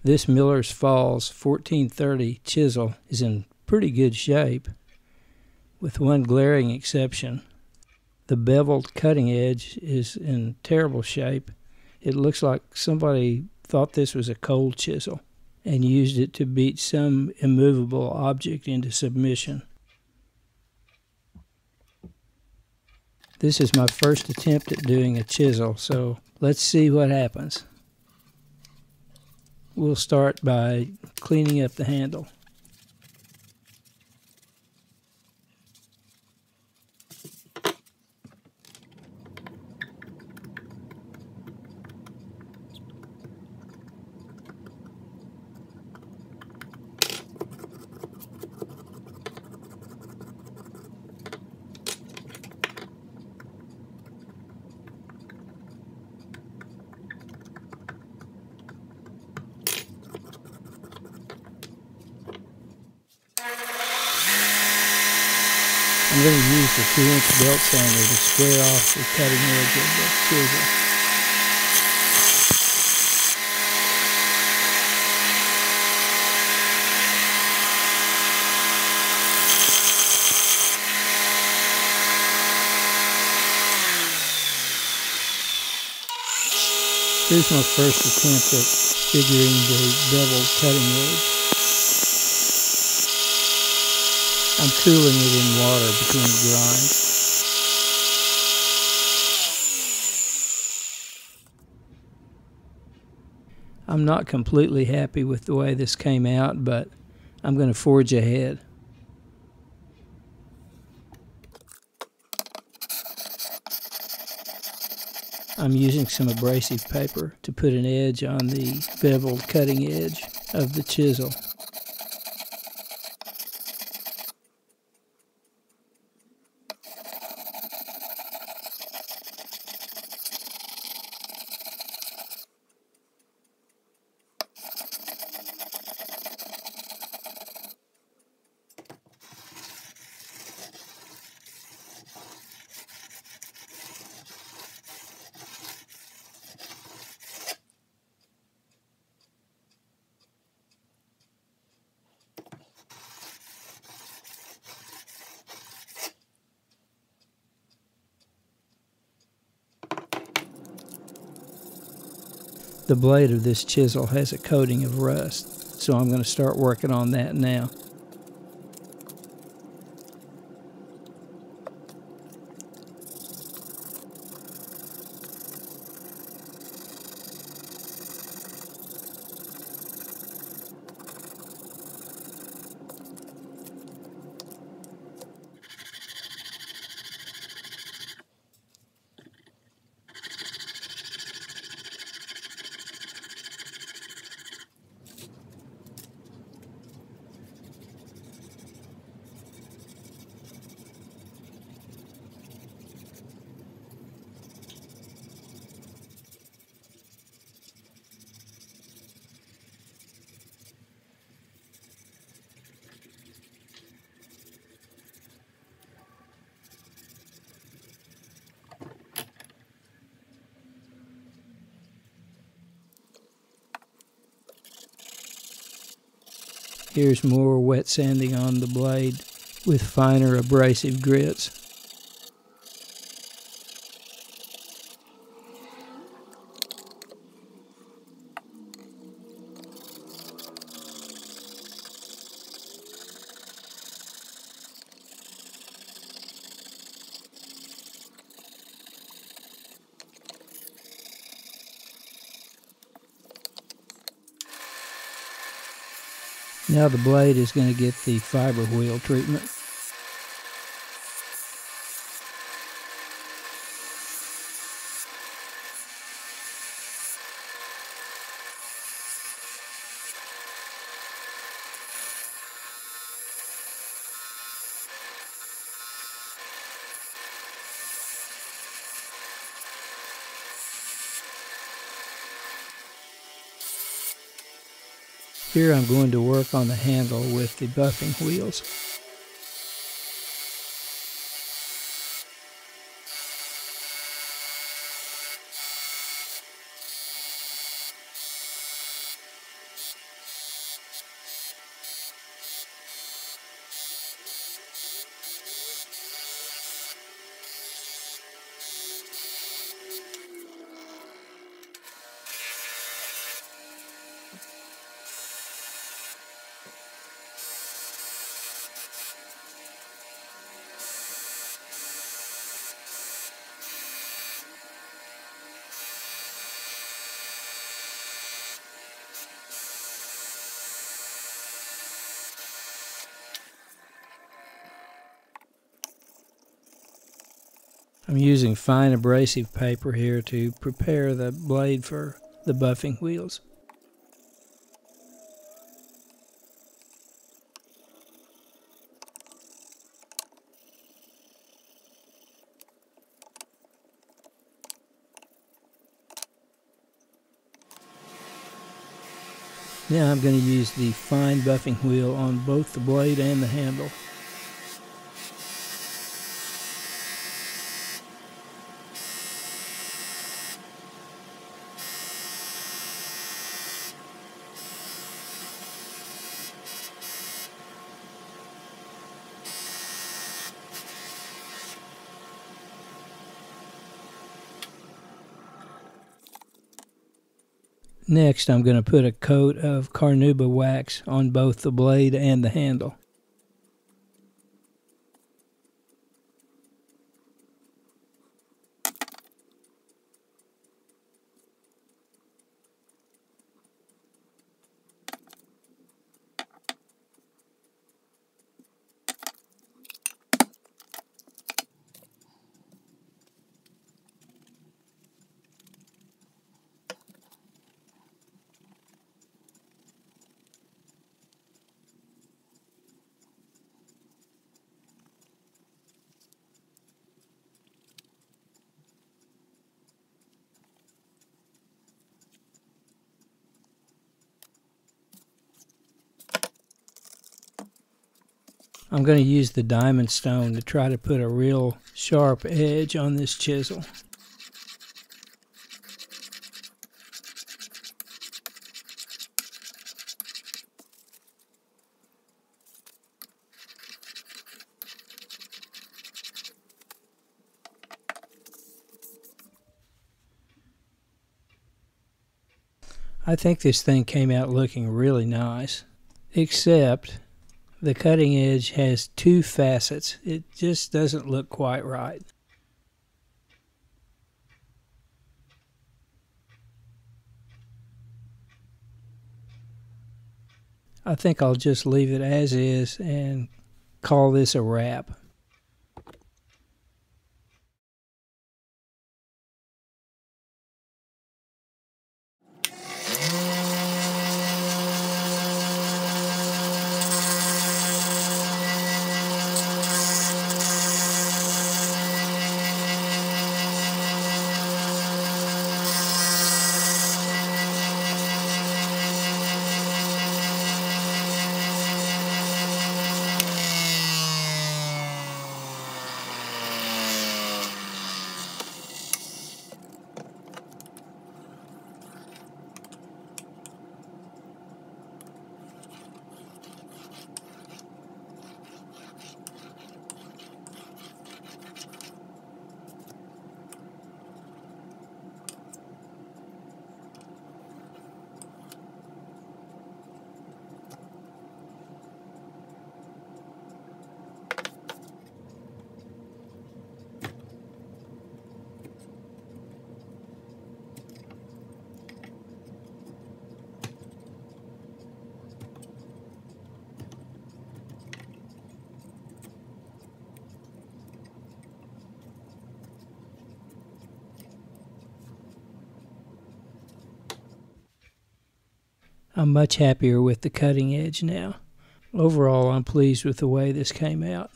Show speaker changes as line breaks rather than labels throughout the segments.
This Miller's Falls 1430 chisel is in pretty good shape, with one glaring exception. The beveled cutting edge is in terrible shape. It looks like somebody thought this was a cold chisel and used it to beat some immovable object into submission. This is my first attempt at doing a chisel, so let's see what happens. We'll start by cleaning up the handle. I'm going to use the 2-inch belt sander to square off the cutting edge of the chisel. Here's my first attempt at figuring the beveled cutting edge. I'm cooling it in water between grinds. I'm not completely happy with the way this came out, but I'm going to forge ahead. I'm using some abrasive paper to put an edge on the beveled cutting edge of the chisel. The blade of this chisel has a coating of rust, so I'm going to start working on that now. Here's more wet sanding on the blade with finer abrasive grits. Now the blade is going to get the fiber wheel treatment. Here I'm going to work on the handle with the buffing wheels. I'm using fine abrasive paper here to prepare the blade for the buffing wheels. Now I'm going to use the fine buffing wheel on both the blade and the handle. Next, I'm going to put a coat of carnauba wax on both the blade and the handle. I'm going to use the diamond stone to try to put a real sharp edge on this chisel. I think this thing came out looking really nice, except the cutting edge has two facets. It just doesn't look quite right. I think I'll just leave it as is and call this a wrap. I'm much happier with the cutting edge now. Overall, I'm pleased with the way this came out.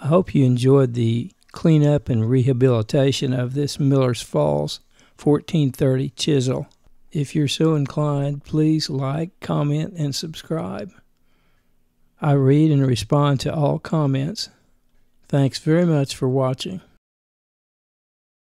I hope you enjoyed the cleanup and rehabilitation of this Miller's Falls 1430 chisel. If you're so inclined, please like, comment, and subscribe. I read and respond to all comments. Thanks very much for watching.